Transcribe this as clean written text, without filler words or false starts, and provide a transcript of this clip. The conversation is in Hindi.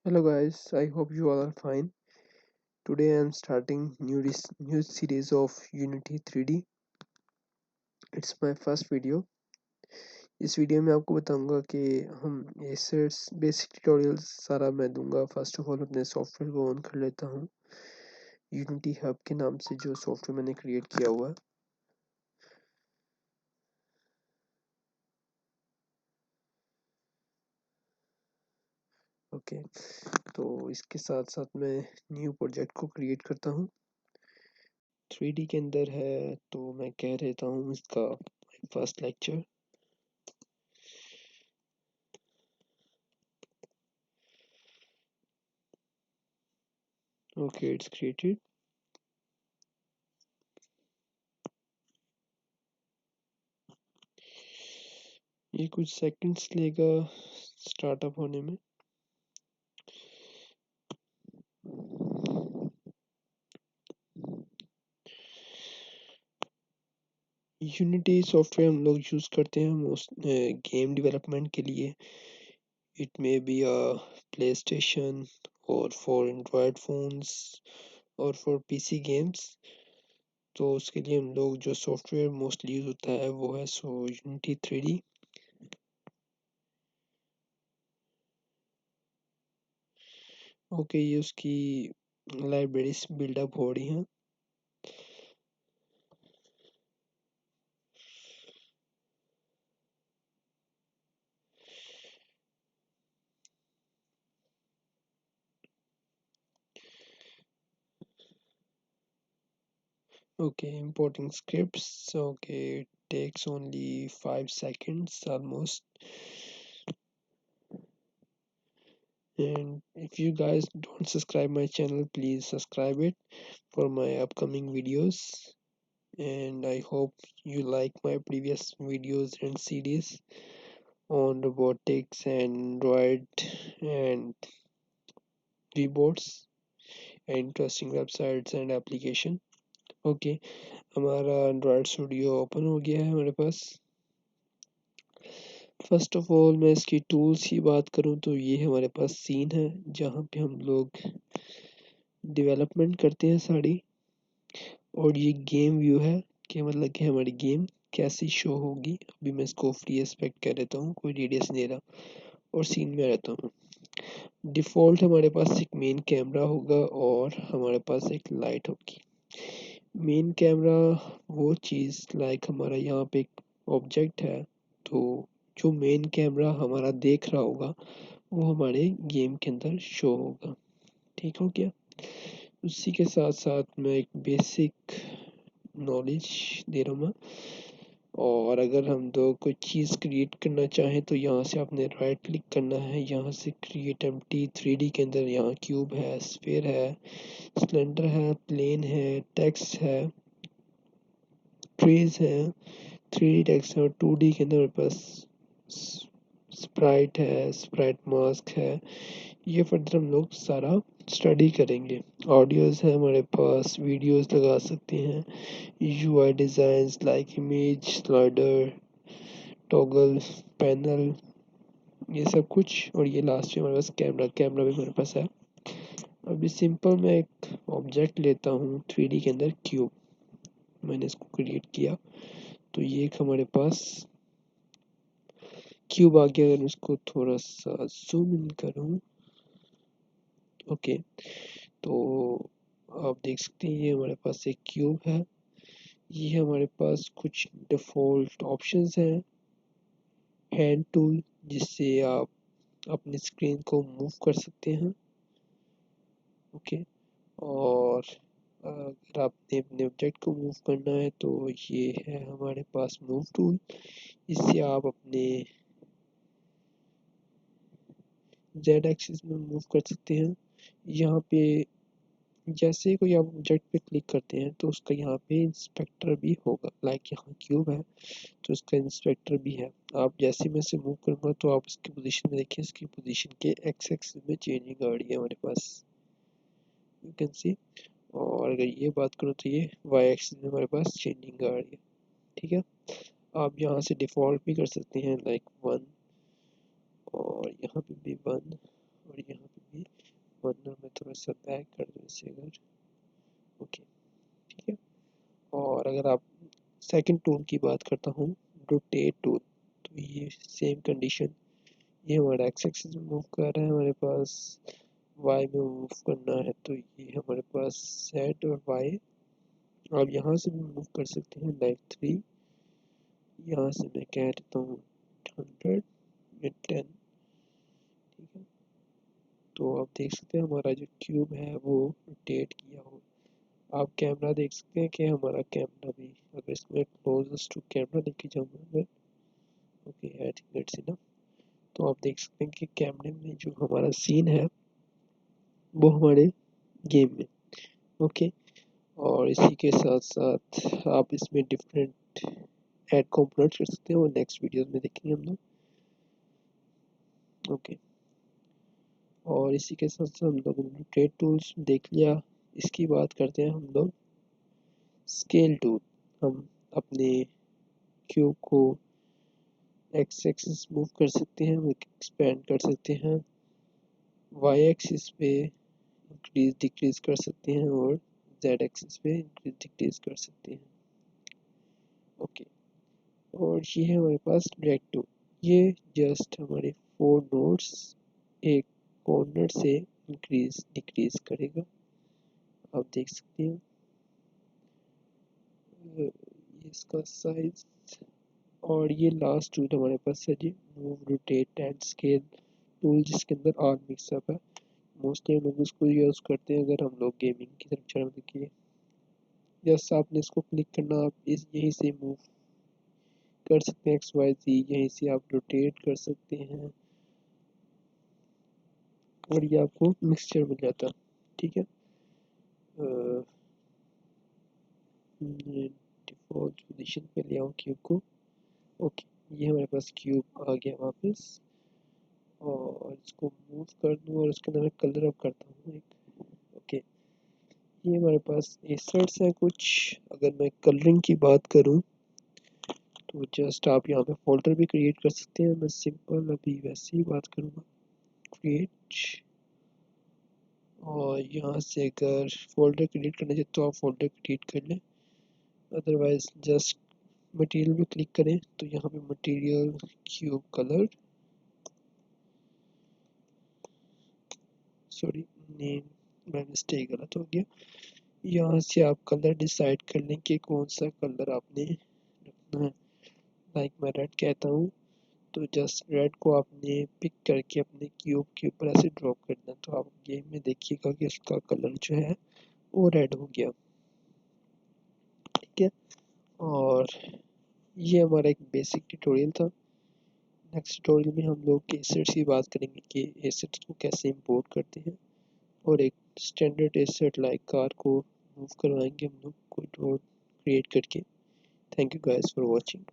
Hello guys, I hope you all are fine. Today I am starting new series of Unity 3D. It's my first video. इस वीडियो में आपको बताऊंगा कि हम एसेट्स बेसिक ट्यूटोरियल्स सारा मैं दूंगा। फर्स्ट ऑफ ऑल अपने सॉफ्टवेयर को ऑन कर लेता हूँ। यूनिटी हब के नाम से जो सॉफ्टवेयर मैंने क्रिएट किया हुआ है। ओके, तो इसके साथ साथ मैं न्यू प्रोजेक्ट को क्रिएट करता हूँ। 3D के अंदर है तो मैं कह रहता हूँ इसका first lecture. Okay, it's created. ये कुछ सेकंड्स लेगा स्टार्टअप होने में। यूनिटी सॉफ्टवेयर हम लोग यूज़ करते हैं मोस्ट गेम डेवलपमेंट के लिए। It may be a play station और फॉर एंड्रॉयड फोन्स और फॉर पीसी गेम्स। तो उसके लिए हम लोग जो सॉफ्टवेयर मोस्टली यूज़ होता है वो है यूनिटी 3D। ओके, ये उसकी लाइब्रेरीज बिल्डअप हो रही हैं। Okay, importing scripts. Okay, it takes only 5 seconds almost. And if you guys don't subscribe my channel, please subscribe it for my upcoming videos. And I hope you like my previous videos and series on robotics and Android and keyboards and interesting websites and application. Okay, हमारा Android Studio ओपन हो गया है हमारे पास। फर्स्ट ऑफ ऑल मैं इसकी टूल्स की बात करूं तो ये हमारे पास सीन है जहाँ पे हम लोग डेवलपमेंट करते हैं सारी। और ये गेम व्यू है कि मतलब कि हमारी गेम कैसी शो होगी। अभी मैं इसको फ्री एस्पेक्ट कह देता हूँ, कोई रेडियस नहीं दे रहा और सीन में रहता हूँ। डिफ़ॉल्ट हमारे पास एक मेन कैमरा होगा और हमारे पास एक लाइट होगी। मेन कैमरा वो चीज़ लाइक हमारा यहाँ पे एक ऑब्जेक्ट है, तो जो मेन कैमरा हमारा देख रहा होगा वो हमारे गेम के अंदर शो होगा। ठीक हो गया। उसी के साथ साथ मैं एक बेसिक नॉलेज दे रहा हूँ मैं। और अगर हम दो कोई चीज़ क्रिएट करना चाहें तो यहाँ से आपने राइट क्लिक करना है। यहाँ से क्रिएट एम्प्टी 3D के अंदर यहाँ क्यूब है, स्फीयर है, सिलेंडर है, प्लेन है, टेक्स्ट है, ट्रीज है, 3D टेक्स्ट है और 2D के अंदर मेरे पास स्प्राइट है, स्प्राइट मास्क है। ये फर्दर हम लोग सारा स्टडी करेंगे। ऑडियोज़ है हमारे पास, वीडियोज़ लगा सकते हैं, UI designs like image, slider, toggle, panel, ये सब कुछ। और ये लास्ट में हमारे पास कैमरा भी हमारे पास है। अभी सिंपल मैं एक ऑब्जेक्ट लेता हूँ 3D के अंदर क्यूब, मैंने इसको क्रिएट किया तो ये एक हमारे पास क्यूब आ गया। अगर इसको थोड़ा सा जूम इन करूँ, ओके, तो आप देख सकते हैं ये हमारे पास एक क्यूब है। ये हमारे पास कुछ डिफ़ॉल्ट ऑप्शंस हैं। हैंड टूल जिससे आप अपनी स्क्रीन को मूव कर सकते हैं। ओके, और अगर आपने अपने ऑब्जेक्ट को मूव करना है तो ये है हमारे पास मूव टूल। इससे आप अपने जेड एक्सिस में मूव कर सकते हैं। यहाँ पे जैसे ही कोई आप ऑब्जेक्ट पे क्लिक करते हैं तो उसका यहाँ पे इंस्पेक्टर भी होगा। लाइक यहाँ क्यूब है तो इसका इंस्पेक्टर भी है। आप जैसे मैं इसे मूव करूँगा तो आप इसकी पोजीशन में देखिए, इसकी पोजीशन के एक्स एक्सिस में चेंजिंग आ रही है हमारे पास, यू कैन सी। और अगर ये बात करूँ तो ये वाई एक्सिस में हमारे पास चेंजिंग आ रही है। ठीक है, आप यहाँ से डिफ़ॉल्ट भी कर सकते हैं लाइक 1, और यहाँ पे भी 1 और यहाँ पे भी बैक कर दो इसे अगर, ओके ठीक है। और अगर आप सेकंड टूल की बात करता हूँ, रोटेट टूल, तो ये सेम कंडीशन, ये हमारा एक्स एक्सिस में मूव कर रहा है, हमारे पास वाई में मूव करना है, तो ये हमारे पास जेड और वाई, आप यहाँ से भी मूव कर सकते हैं लाइक 3, यहाँ से मैं कह देता हूँ 100 या 10, ठीक है। तो आप देख सकते हैं हमारा जो क्यूब है वो रोटेट किया हो। आप कैमरा देख सकते हैं कि हमारा कैमरा भी, अगर इसमें क्लोजेस्ट टू कैमरा लेके जाऊँगा अगर, okay I think that's enough, तो आप देख सकते हैं कि कैमरे में जो हमारा सीन है वो हमारे गेम में, ओके। और इसी के साथ साथ आप इसमें डिफरेंट ऐड कंपोनेंट्स कर सकते हैं, वो नेक्स्ट वीडियोस में देखेंगे हम लोग, ओके। और इसी के साथ साथ हम लोग रोटेट टूल्स देख लिया, इसकी बात करते हैं हम लोग स्केल टूल। हम अपने क्यूब को एक्स एक्सिस मूव कर सकते हैं, एक्सपेंड कर सकते हैं, वाई एक्सिस पे इंक्रीज डिक्रीज कर सकते हैं, और जेड एक्सिस पे इंक्रीज डिक्रीज कर सकते हैं, ओके। और ये है हमारे पास ड्रैग टूल, ये जस्ट हमारे 4 नोड्स एक कॉर्नर से इंक्रीज डिक्रीज करेगा, आप देख सकते हैं। इसका साइज, और ये लास्ट टूल हमारे पास है जी move rotate and scale tool, जिसके अंदर आर मिक्सअप है। मोस्टली हम लोग इसको यूज़ करते हैं अगर हम लोग गेमिंग की तरफ जाने के लिए। जस्ट आपने इसको क्लिक करना, आप इस यहीं से मूव कर सकते हैं एक्स वाई जी, यहीं से आप रोटेट कर सकते हैं, और ये आपको मिक्सचर मिल जाता है, ठीक है। डिफॉल्ट पोजीशन पे ले आऊँ क्यूब को, ओके। ये हमारे पास क्यूब आ गया वापस, और इसको मूव कर दूँ और इसके अंदर मैं कलर अप करता हूँ एक, ओके। ये हमारे पास एसेट्स हैं कुछ, अगर मैं कलरिंग की बात करूँ तो जस्ट आप यहाँ पे फोल्डर भी क्रिएट कर सकते हैं। मैं सिंपल अभी वैसे ही बात करूँगा, क्रिएट, और यहाँ से अगर फोल्डर क्रिएट करना चाहे तो आप फोल्डर क्रिएट कर लें, अदरवाइज जस्ट मटेरियल पे क्लिक करें तो यहाँ पे material cube colour, sorry name मैं मिस्टेक गलत हो गया, यहाँ से आप कलर डिसाइड कर लें कि कौन सा कलर आपने रखना है। लाइक मैं रेड कहता हूँ, तो जस्ट रेड को आपने पिक करके अपने क्यूब के ऊपर ऐसे ड्रॉप करना है, तो आप गेम में देखिएगा कि उसका कलर जो है वो रेड हो गया, ठीक है। और ये हमारा एक बेसिक ट्यूटोरियल था। नेक्स्ट ट्यूटोरियल में हम लोग एसेट्स की बात करेंगे कि एसेट्स को कैसे इंपोर्ट करते हैं, और एक स्टैंडर्ड एसेट लाइक कार को मूव करवाएंगे हम लोग कोई रोड क्रिएट करके। Thank you guys for watching.